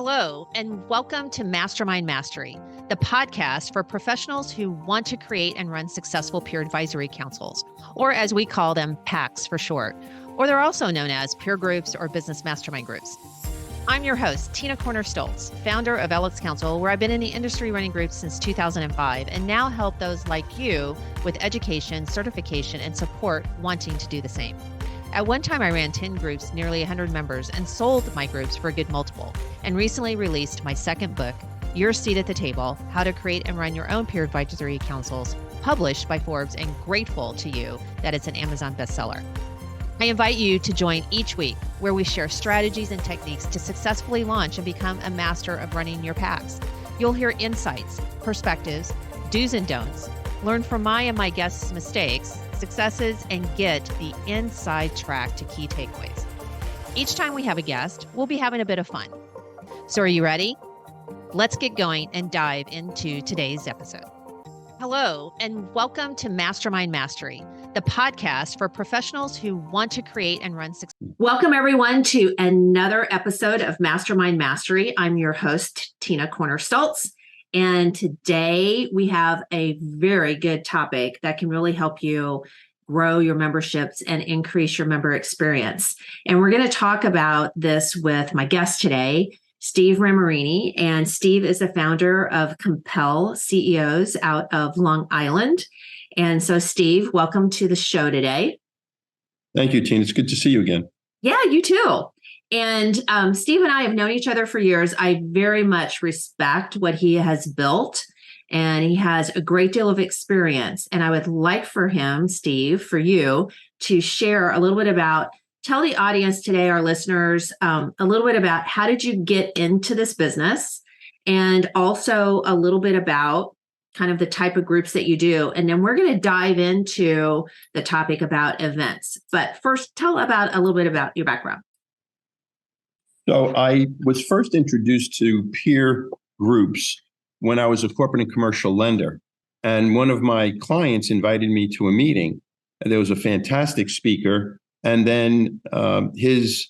Hello, and welcome to Mastermind Mastery, the podcast for professionals who want to create and run successful peer advisory councils, or as we call them, PACs for short, or they're also known as peer groups or business mastermind groups. I'm your host, Tina Corner-Stoltz, founder of Alex Council, where I've been in the industry running groups since 2005 and now help those like you with education, certification, and support wanting to do the same. At one time, I ran 10 groups, nearly 100 members, and sold my groups for a good multiple, and recently released my second book, Your Seat at the Table, How to Create and Run Your Own Peer Advisory Councils, published by Forbes, and grateful to you that it's an Amazon bestseller. I invite you to join each week where we share strategies and techniques to successfully launch and become a master of running your PACs. You'll hear insights, perspectives, do's and don'ts, learn from my and my guests' mistakes, successes, and get the inside track to key takeaways. Each time we have a guest, we'll be having a bit of fun. So are you ready? Let's get going and dive into today's episode. Hello, and welcome to Mastermind Mastery, the podcast for professionals who want to create and run success. Welcome, everyone, to another episode of Mastermind Mastery. I'm your host, Tina Corner-Stoltz. And today we have a very good topic that can really help you grow your memberships and increase your member experience. And we're going to talk about this with my guest today, Steve Ramerini. And Steve is the founder of Compel CEOs out of Long Island. And so, Steve, welcome to the show today. Thank you, Tina. It's good to see you again. Yeah, you too. And Steve and I have known each other for years. I very much respect what he has built, and he has a great deal of experience. And I would like for him, Steve, for you to share a little bit about, tell the audience today, our listeners, a little bit about how did you get into this business, and also a little bit about kind of the type of groups that you do. And then we're going to dive into the topic about events. But first, tell a little bit about your background. So I was first introduced to peer groups when I was a corporate and commercial lender. And one of my clients invited me to a meeting. And there was a fantastic speaker. And then his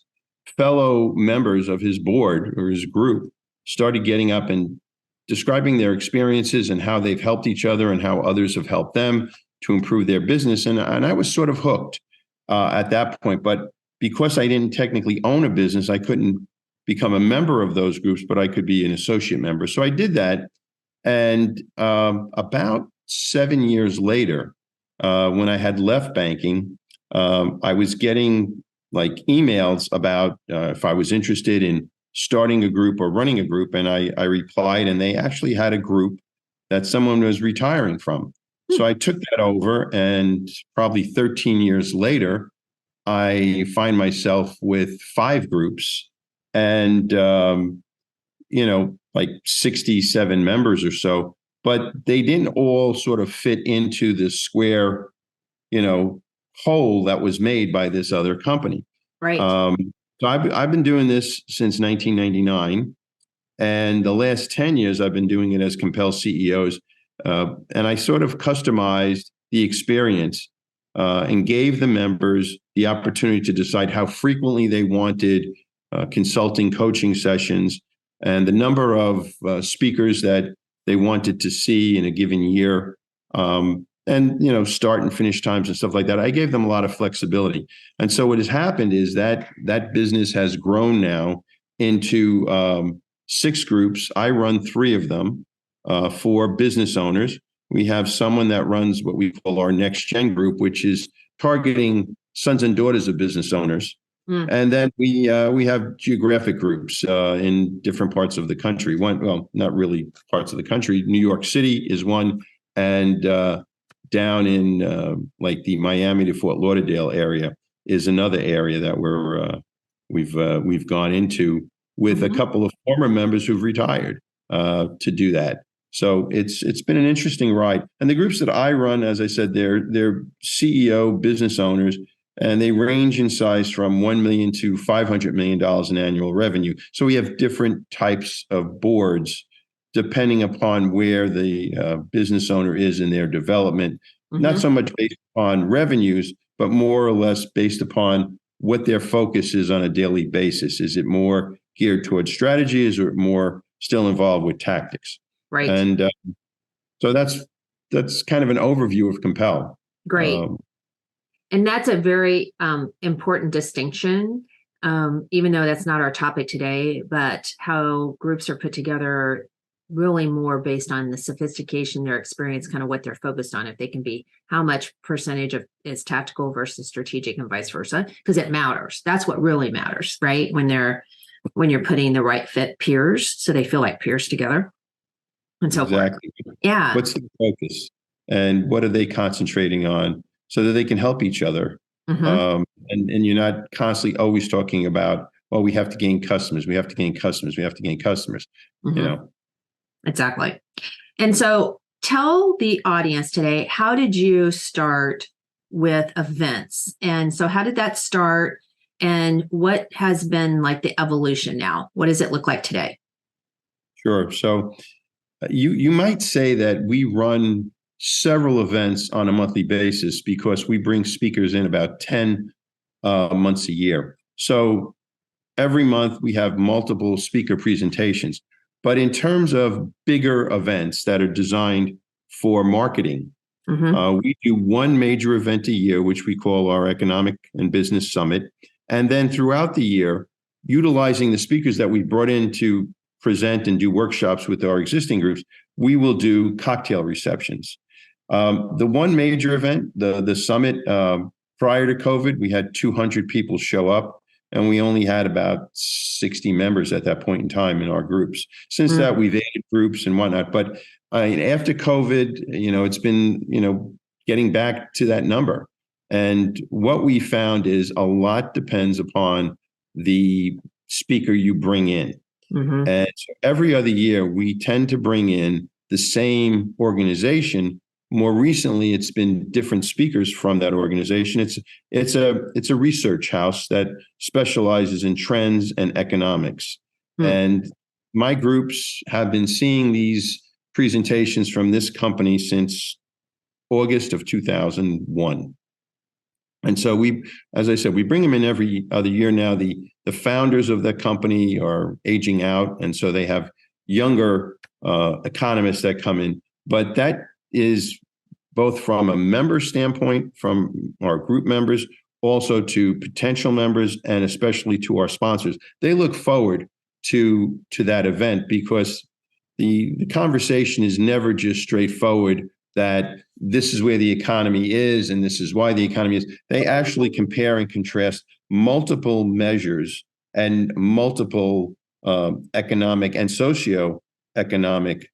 fellow members of his board or his group started getting up and describing their experiences and how they've helped each other and how others have helped them to improve their business. And I was sort of hooked at that point. But because I didn't technically own a business, I couldn't become a member of those groups, but I could be an associate member. So I did that. And about 7 years later, when I had left banking, I was getting like emails about if I was interested in starting a group or running a group. And I replied, and they actually had a group that someone was retiring from. So I took that over, and probably 13 years later, I find myself with 5 groups and, like 67 members or so, but they didn't all sort of fit into the square, hole that was made by this other company. Right. So I've been doing this since 1999, and the last 10 years I've been doing it as Compel CEOs. And I sort of customized the experience and gave the members the opportunity to decide how frequently they wanted consulting coaching sessions and the number of speakers that they wanted to see in a given year, and start and finish times and stuff like that. I gave them a lot of flexibility. And so what has happened is that business has grown now into 6 groups. I run 3 of them for business owners. We have someone that runs what we call our next gen group, which is targeting sons and daughters of business owners. And then we have geographic groups in different parts of the country. Well, not really parts of the country. New York City is one, and down in like the Miami to Fort Lauderdale area is another area that we've gone into with a couple of former members who've retired to do that. So it's been an interesting ride. And the groups that I run, as I said, they're CEO business owners, and they range in size from $1 million to $500 million in annual revenue. So we have different types of boards depending upon where the business owner is in their development, not so much based on revenues, but more or less based upon what their focus is on a daily basis. Is it more geared towards strategy? Is it more still involved with tactics? Right. And so that's kind of an overview of Compel. Great. And that's a very important distinction, even though that's not our topic today, but how groups are put together really more based on the sophistication, their experience, kind of what they're focused on. If they can be, how much percentage of is tactical versus strategic and vice versa, because it matters. That's what really matters, right? When you're putting the right fit peers, so they feel like peers together and so forth. Yeah. What's the focus and what are they concentrating on so that they can help each other? And you're not constantly always talking about, well, we have to gain customers. We have to gain customers. We have to gain customers, you know? Exactly. And so tell the audience today, how did you start with events? And so how did that start? And what has been like the evolution now? What does it look like today? Sure. So you might say that we run several events on a monthly basis because we bring speakers in about 10 months a year. So every month we have multiple speaker presentations. But in terms of bigger events that are designed for marketing, we do one major event a year, which we call our Economic and Business Summit. And then throughout the year, utilizing the speakers that we brought in to present and do workshops with our existing groups, we will do cocktail receptions. The one major event, the summit, prior to COVID, we had 200 people show up. And we only had about 60 members at that point in time in our groups. Since that, we've added groups and whatnot. But after COVID, it's been, getting back to that number. And what we found is a lot depends upon the speaker you bring in. And so every other year, we tend to bring in the same organization. More recently, it's been different speakers from that organization. It's a research house that specializes in trends and economics. And my groups have been seeing these presentations from this company since August of 2001. And so as I said, we bring them in every other year now. The founders of the company are aging out, and so they have younger economists that come in. But that is both from a member standpoint, from our group members, also to potential members, and especially to our sponsors. They look forward to that event because the conversation is never just straightforward that this is where the economy is and this is why the economy is. They actually compare and contrast multiple measures and multiple economic and socioeconomic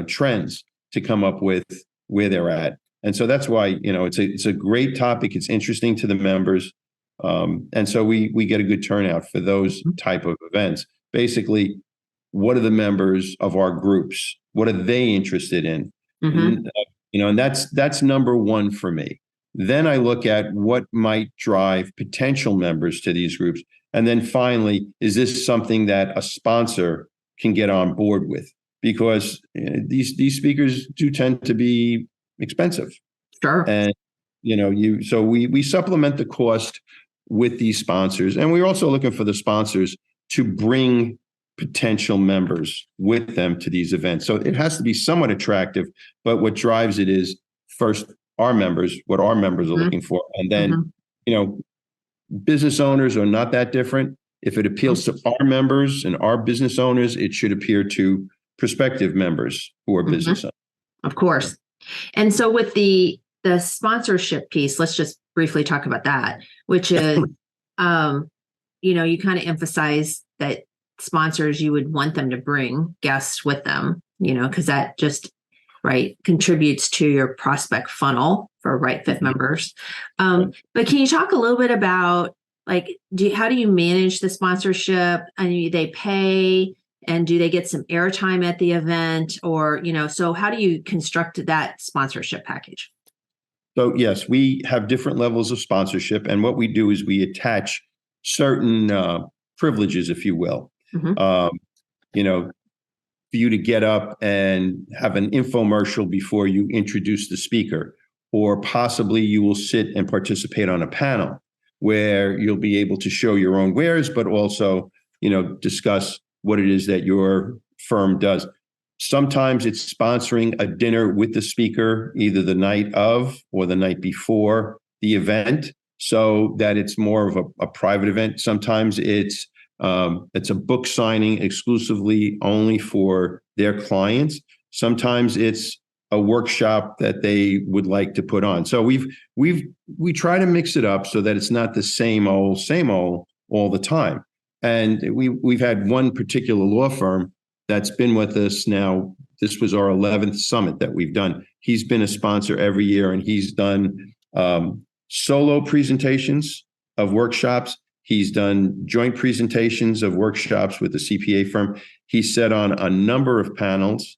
trends to come up with where they're at. And so that's why, it's a great topic. It's interesting to the members. And so we get a good turnout for those type of events. Basically, what are the members of our groups? What are they interested in? And that's number one for me. Then I look at what might drive potential members to these groups. And then finally, is this something that a sponsor can get on board with? Because these speakers do tend to be expensive. Sure. And, so we supplement the cost with these sponsors. And we're also looking for the sponsors to bring potential members with them to these events. So it has to be somewhat attractive, but what drives it is first our members, what our members are looking for. And then, business owners are not that different. If it appeals to our members and our business owners, it should appeal to prospective members who are business owners. Of course. And so with the sponsorship piece, let's just briefly talk about that, which is, you kind of emphasize that sponsors, you would want them to bring guests with them, because that just, contributes to your prospect funnel for right fit members. But can you talk a little bit about, how do you manage the sponsorship? And they pay, and do they get some airtime at the event, or, so how do you construct that sponsorship package? So yes, we have different levels of sponsorship, and what we do is we attach certain privileges, if you will. For you to get up and have an infomercial before you introduce the speaker, or possibly you will sit and participate on a panel where you'll be able to show your own wares, but also discuss what it is that your firm does. Sometimes it's sponsoring a dinner with the speaker, either the night of or the night before the event, so that it's more of a private event. Sometimes it's a book signing exclusively only for their clients. Sometimes it's a workshop that they would like to put on. So we try to mix it up so that it's not the same old all the time. And we've had one particular law firm that's been with us now. This was our 11th summit that we've done. He's been a sponsor every year, and he's done solo presentations of workshops. He's done joint presentations of workshops with the CPA firm. He's sat on a number of panels.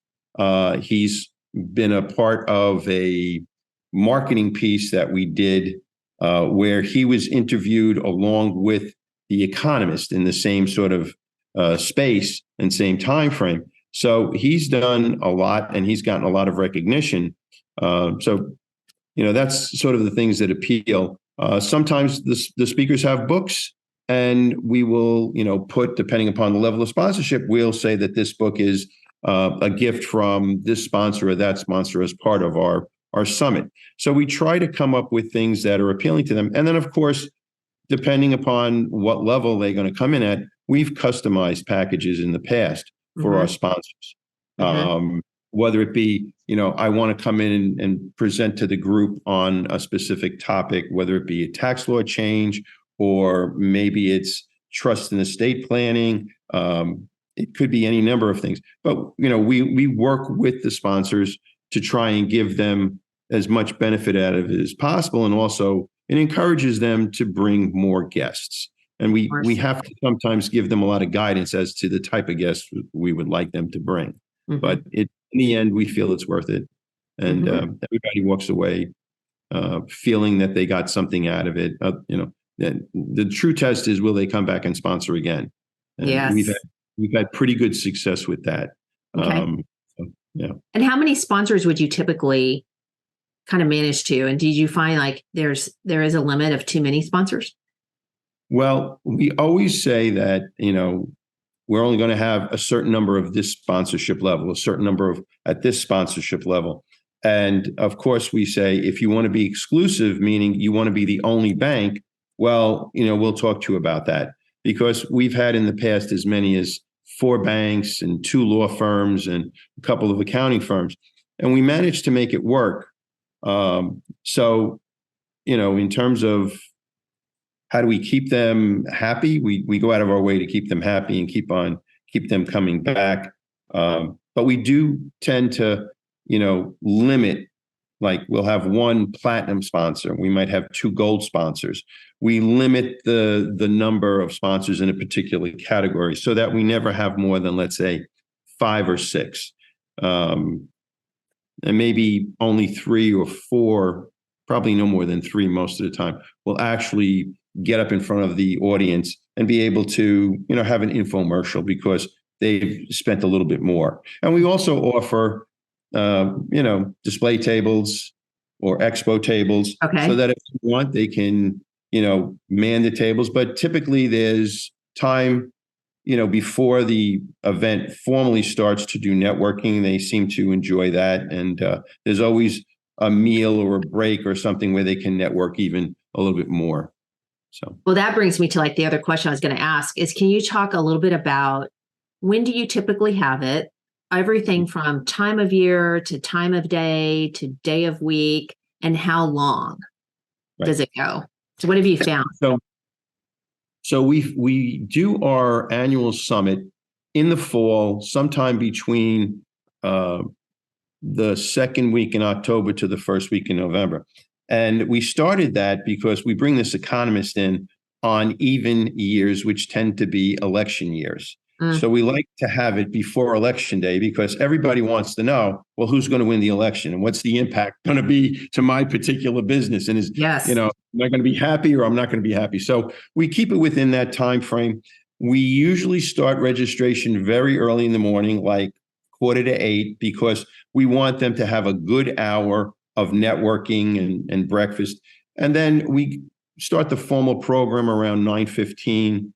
He's been a part of a marketing piece that we did where he was interviewed along with the economist in the same sort of space and same time frame. So he's done a lot, and he's gotten a lot of recognition. So that's sort of the things that appeal. Sometimes the speakers have books, and we will, put, depending upon the level of sponsorship, we'll say that this book is a gift from this sponsor or that sponsor as part of our summit. So we try to come up with things that are appealing to them. And then, of course, depending upon what level they're going to come in at, we've customized packages in the past for our sponsors. Whether it be, I want to come in and present to the group on a specific topic, whether it be a tax law change, or maybe it's trust and estate planning. It could be any number of things. But, we work with the sponsors to try and give them as much benefit out of it as possible. And also it encourages them to bring more guests. And we have to sometimes give them a lot of guidance as to the type of guests we would like them to bring. But in the end, we feel it's worth it. And everybody walks away feeling that they got something out of it. The true test is, will they come back and sponsor again? And yes. We've had pretty good success with that. Okay. And how many sponsors would you typically kind of manage to? And did you find like there is a limit of too many sponsors? Well, we always say that, we're only going to have a certain number of this sponsorship level, a certain number of at this sponsorship level. And of course, we say, if you want to be exclusive, meaning you want to be the only bank, well, we'll talk to you about that, because we've had in the past as many as 4 banks and 2 law firms and a couple of accounting firms, and we managed to make it work. So, in terms of how do we keep them happy, we go out of our way to keep them happy and keep them coming back. But we do tend to, limit. Like, we'll have 1 platinum sponsor. We might have 2 gold sponsors. We limit the number of sponsors in a particular category so that we never have more than, let's say, 5 or 6. And maybe only 3 or 4, probably no more than 3 most of the time, will actually get up in front of the audience and be able to, have an infomercial because they've spent a little bit more. And we also offer display tables or expo tables, so that if you want, they can, man the tables. But typically there's time, before the event formally starts to do networking. They seem to enjoy that. And there's always a meal or a break or something where they can network even a little bit more. So, well, that brings me to like the other question I was going to ask is, can you talk a little bit about when do you typically have it? Everything from time of year to time of day to day of week, and how long does it go? So what have you found? So we do our annual summit in the fall, sometime between the second week in October to the first week in November. And we started that because we bring this economist in on even years, which tend to be election years. So we like to have it before election day, because everybody wants to know, well, who's going to win the election and what's the impact going to be to my particular business? And am I going to be happy or I'm not going to be happy? So we keep it within that time frame. We usually start registration very early in the morning, like 7:45, because we want them to have a good hour of networking and breakfast. And then we start the formal program around 9:15.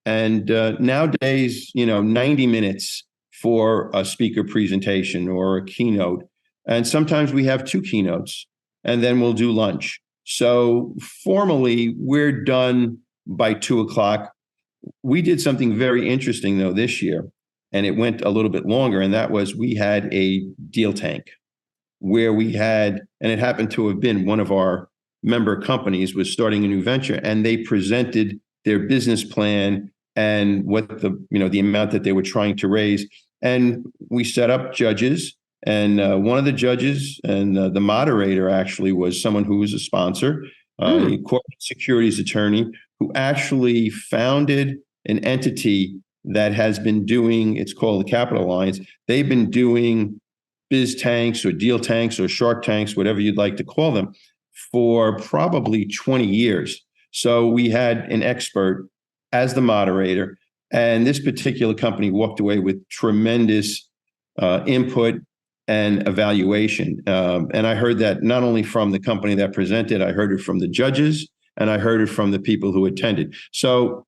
And nowadays, 90 minutes for a speaker presentation or a keynote. And sometimes we have two keynotes, and then we'll do lunch. So formally, we're done by 2:00. We did something very interesting, though, this year, and it went a little bit longer. And that was we had a deal tank where we had, and it happened to have been one of our member companies was starting a new venture, and they presented their business plan and what the amount that they were trying to raise. And we set up judges, and one of the judges and the moderator actually was someone who was a sponsor, a corporate securities attorney who actually founded an entity that has been doing, it's called the Capital Alliance. They've been doing biz tanks or deal tanks or shark tanks, whatever you'd like to call them, for probably 20 years. So we had an expert as the moderator, and this particular company walked away with tremendous input and evaluation. And I heard that not only from the company that presented, I heard it from the judges, and I heard it from the people who attended. So,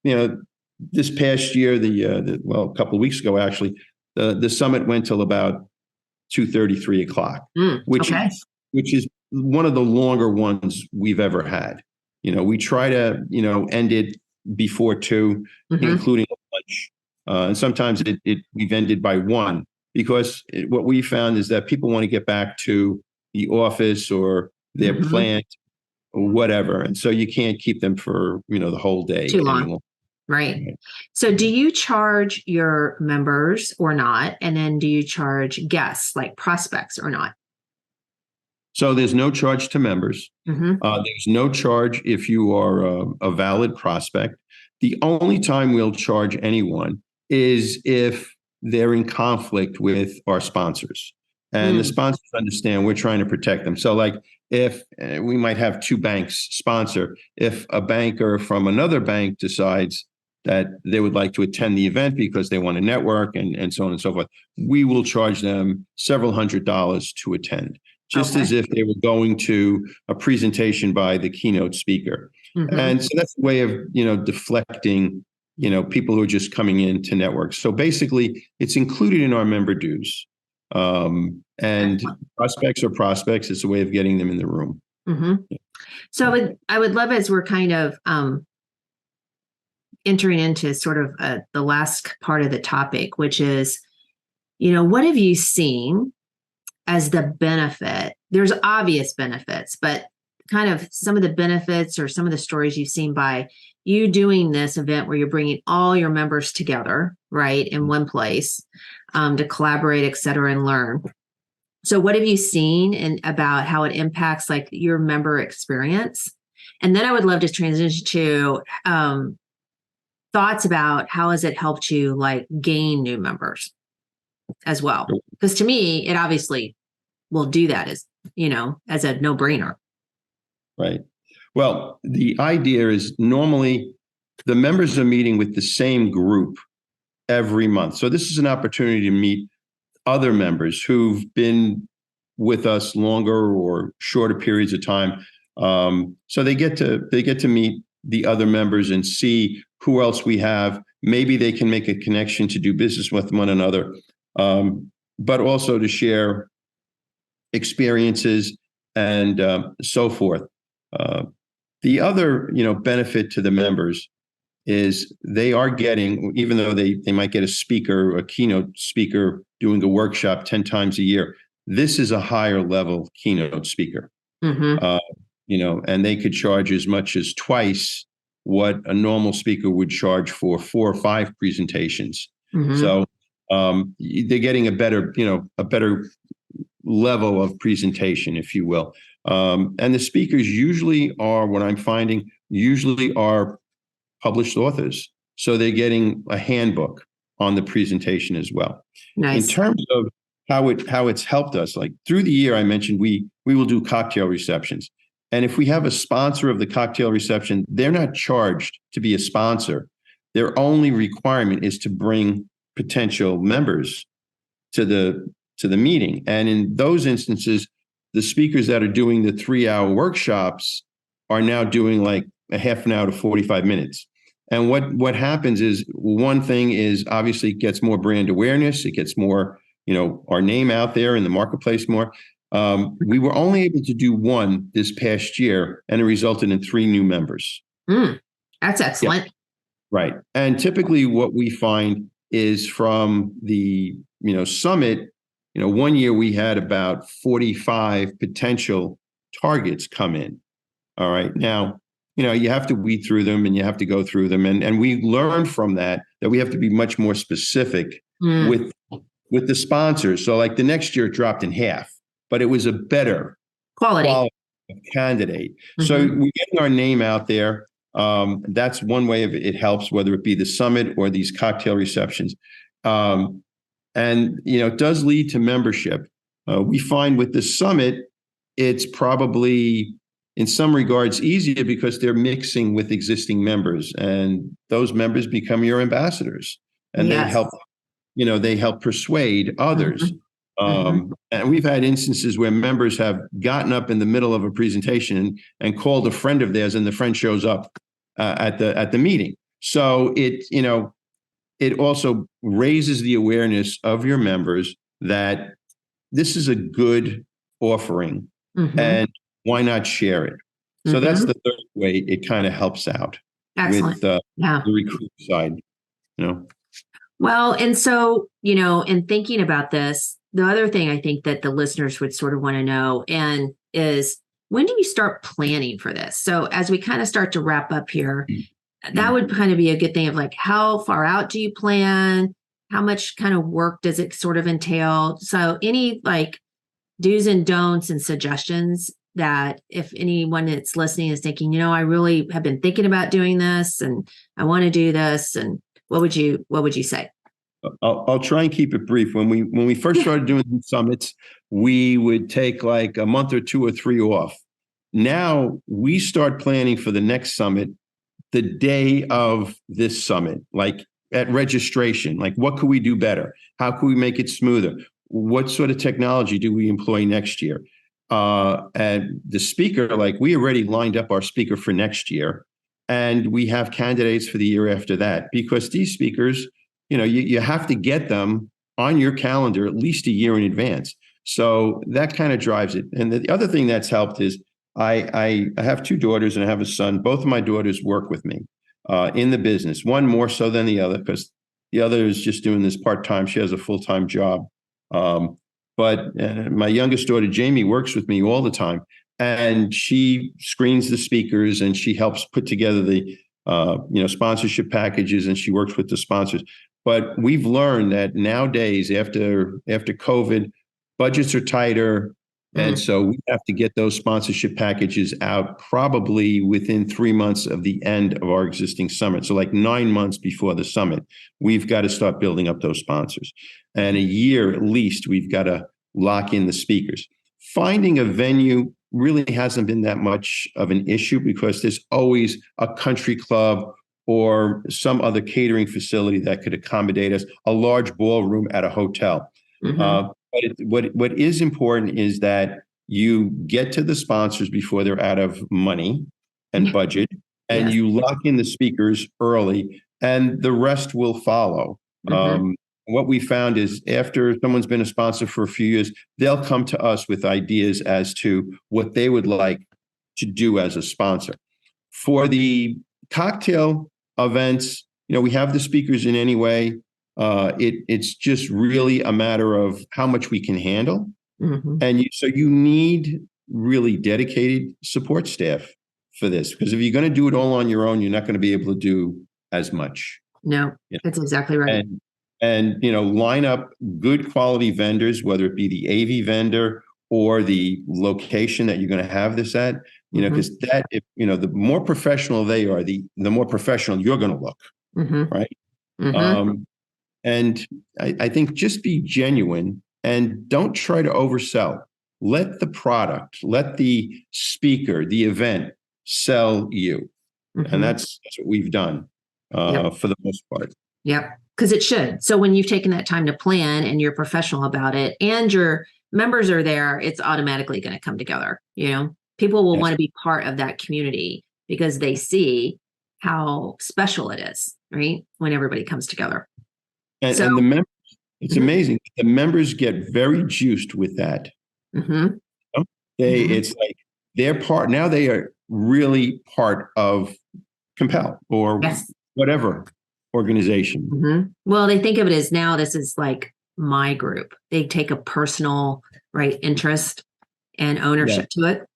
this past year, a couple of weeks ago, actually, the summit went till about 2:30, 3:00, which is one of the longer ones we've ever had. We try to, end it before 2, including lunch. And sometimes we've ended by 1, because what we found is that people want to get back to the office or their plant or whatever. And so you can't keep them for, the whole day. Too long. Anymore. Right. So do you charge your members or not? And then do you charge guests like prospects or not? So there's no charge to members. There's no charge if you are a valid prospect. The only time we'll charge anyone is if they're in conflict with our sponsors. And the sponsors understand we're trying to protect them. So like if we might have 2 banks sponsor, if a banker from another bank decides that they would like to attend the event because they want to network and so on and so forth, we will charge them several $100s to attend, just as if they were going to a presentation by the keynote speaker. And so that's a way of, deflecting, people who are just coming in to network. So basically, it's included in our member dues. And prospects are prospects. It's a way of getting them in the room. So I would love, as we're kind of entering into sort of the last part of the topic, which is, what have you seen as the benefit? There's obvious benefits, but kind of some of the benefits or some of the stories you've seen by you doing this event where you're bringing all your members together, right, in one place to collaborate, et cetera, and learn. So what have you seen about how it impacts like your member experience? And then I would love to transition to thoughts about how has it helped you like gain new members as well? Because to me, it obviously will do that as a no-brainer. Right. Well, the idea is normally the members are meeting with the same group every month. So this is an opportunity to meet other members who've been with us longer or shorter periods of time. So they get to meet the other members and see who else we have. Maybe they can make a connection to do business with one another, but also to share experiences and so forth. The other, benefit to the members is they are getting, even though they might get a keynote speaker doing a workshop 10 times a year, this is a higher level keynote speaker. And they could charge as much as twice what a normal speaker would charge for 4 or 5 presentations. So they're getting a better level of presentation, if you will. And the speakers usually are, what I'm finding, are published authors. So they're getting a handbook on the presentation as well. Nice. In terms of how it's helped us, like through the year, I mentioned we will do cocktail receptions. And if we have a sponsor of the cocktail reception, they're not charged to be a sponsor. Their only requirement is to bring potential members to the meeting. And in those instances, the speakers that are doing the 3-hour workshops are now doing like a half an hour to 45 minutes. And what happens is, one thing is obviously it gets more brand awareness. It gets more, our name out there in the marketplace more. We were only able to do one this past year, and it resulted in 3 new members. That's excellent. Yeah, right. And typically what we find is from the, summit, one year we had about 45 potential targets come in. All right. Now, you have to weed through them and you have to go through them. And we learned from that we have to be much more specific with the sponsors. So like the next year it dropped in half, but it was a better quality candidate. So we're getting our name out there. That's one way of it helps, whether it be the summit or these cocktail receptions. And, it does lead to membership. We find with the summit, it's probably in some regards easier because they're mixing with existing members, and those members become your ambassadors, and they help persuade others. And we've had instances where members have gotten up in the middle of a presentation and called a friend of theirs, and the friend shows up at the meeting. So it also raises the awareness of your members that this is a good offering, and why not share it? So that's the third way it kind of helps out. Excellent. With the recruit side. Well, and so, in thinking about this, the other thing I think that the listeners would sort of want to know is, when do you start planning for this? So as we kind of start to wrap up here, that would kind of be a good thing of like, how far out do you plan? How much kind of work does it sort of entail? So any like do's and don'ts and suggestions that if anyone that's listening is thinking, I really have been thinking about doing this and I want to do this, and what would you say? I'll try and keep it brief. When we first started doing these summits, we would take like a month or 2 or 3 off. Now we start planning for the next summit the day of this summit, like at registration. Like, what could we do better? How can we make it smoother? What sort of technology do we employ next year? And the speaker, like we already lined up our speaker for next year, and we have candidates for the year after that, because these speakers, you have to get them on your calendar at least a year in advance. So that kind of drives it. And the other thing that's helped is I have 2 daughters and I have a son. Both of my daughters work with me in the business, one more so than the other, because the other is just doing this part-time. She has a full-time job. But my youngest daughter, Jamie, works with me all the time, and she screens the speakers and she helps put together the sponsorship packages, and she works with the sponsors. But we've learned that nowadays, after COVID, budgets are tighter. And so we have to get those sponsorship packages out probably within 3 months of the end of our existing summit. So like 9 months before the summit, we've got to start building up those sponsors. And a year at least, we've got to lock in the speakers. Finding a venue really hasn't been that much of an issue, because there's always a country club or some other catering facility that could accommodate us, a large ballroom at a hotel. But what is important is that you get to the sponsors before they're out of money and budget, and you lock in the speakers early, and the rest will follow. What we found is after someone's been a sponsor for a few years, they'll come to us with ideas as to what they would like to do as a sponsor. For the cocktail events, we have the speakers in anyway. It's just really a matter of how much we can handle. And so you need really dedicated support staff for this, because if you're going to do it all on your own, you're not going to be able to do as much. No, that's exactly right. And line up good quality vendors, whether it be the AV vendor or the location that you're going to have this at, because the more professional they are, the more professional you're going to look. Right. And I think just be genuine and don't try to oversell. Let the product, let the speaker, the event sell you. And that's what we've done for the most part. Yep. Because it should. So when you've taken that time to plan and you're professional about it and your members are there, it's automatically going to come together. People will want to be part of that community because they see how special it is, right? When everybody comes together. And, So, and the members, it's Mhm. amazing. The members get very juiced with that. Mhm. It's like they're part, now they are really part of Compel or Yes. whatever organization. Well, they think of it as now this is like my group. They take a personal, right, interest and ownership to it.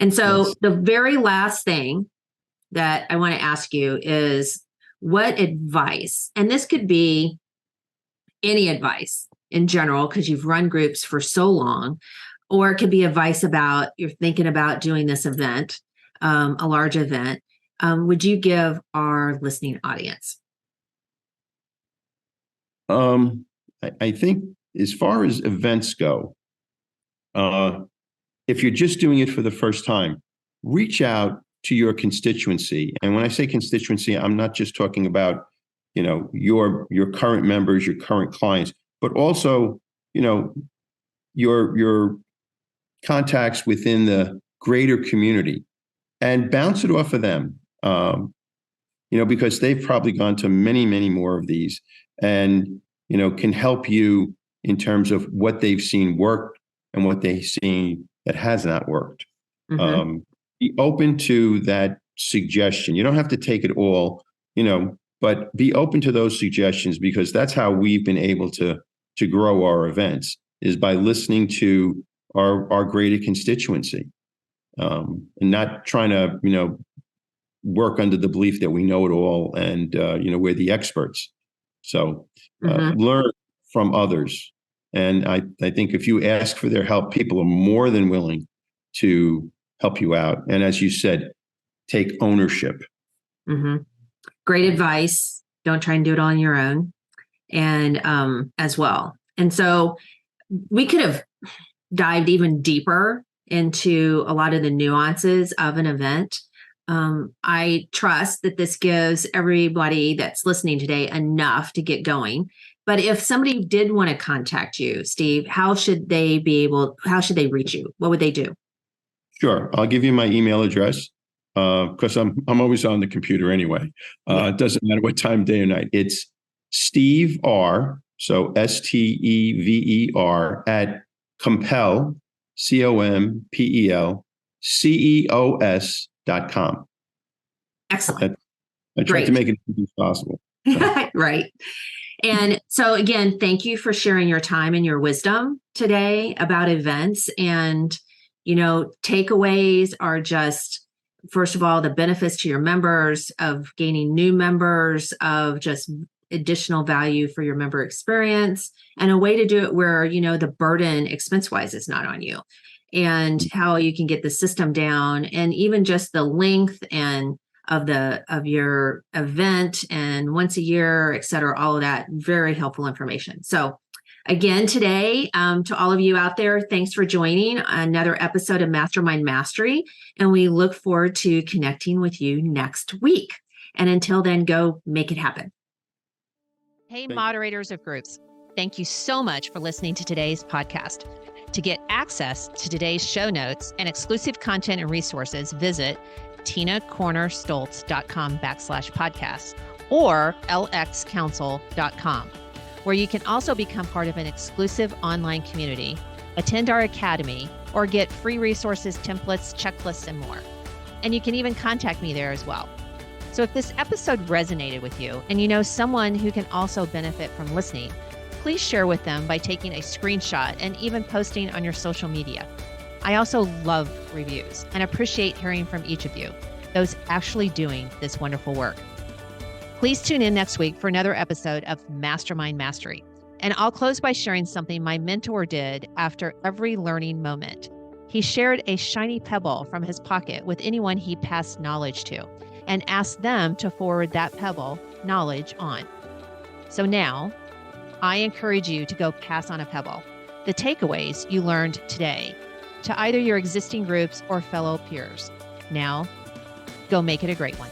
And so Yes. the very last thing that I want to ask you is what advice, and this could be any advice in general, because you've run groups for so long, or it could be advice about you're thinking about doing this event, a large event. Would you give our listening audience? I think as far as events go, if you're just doing it for the first time, reach out to your constituency. And when I say constituency, I'm not just talking about, your current members, your current clients, but also, your contacts within the greater community and bounce it off of them. Because they've probably gone to many, many more of these and, can help you in terms of what they've seen work and what they've seen that has not worked. Be open to that suggestion. You don't have to take it all, but be open to those suggestions, because that's how we've been able to grow our events, is by listening to our greater constituency, and not trying to, work under the belief that we know it all and, we're the experts. So learn from others. And I think if you ask for their help, people are more than willing to help you out. And as you said, take ownership. Great advice. Don't try and do it on your own. And as well. And so we could have dived even deeper into a lot of the nuances of an event. I trust that this gives everybody that's listening today enough to get going. But if somebody did want to contact you, Steve, how should they reach you? What would they do? Sure. I'll give you my email address, because I'm always on the computer anyway. It doesn't matter what time, day or night. It's Steve R. So STEVER at Compel, COMPEL, CEOS.com. Excellent. I tried to make it as easy as possible. Right. And so again, thank you for sharing your time and your wisdom today about events. And, takeaways are just, first of all, the benefits to your members of gaining new members, of just additional value for your member experience, and a way to do it where, the burden expense-wise is not on you, and how you can get the system down, and even just the length and of your event, and once a year, et cetera, all of that, very helpful information. So again, today, to all of you out there, thanks for joining another episode of Mastermind Mastery. And we look forward to connecting with you next week. And until then, go make it happen. Hey, moderators of groups, thank you so much for listening to today's podcast. To get access to today's show notes and exclusive content and resources, visit tinacornerstoltz.com/podcast or lxcouncil.com, where you can also become part of an exclusive online community, attend our academy, or get free resources, templates, checklists, and more. And you can even contact me there as well. So if this episode resonated with you and you know someone who can also benefit from listening, please share with them by taking a screenshot and even posting on your social media. I also love reviews and appreciate hearing from each of you, those actually doing this wonderful work. Please tune in next week for another episode of Mastermind Mastery. And I'll close by sharing something my mentor did after every learning moment. He shared a shiny pebble from his pocket with anyone he passed knowledge to and asked them to forward that pebble knowledge on. So now, I encourage you to go pass on a pebble, the takeaways you learned today, to either your existing groups or fellow peers. Now, go make it a great one.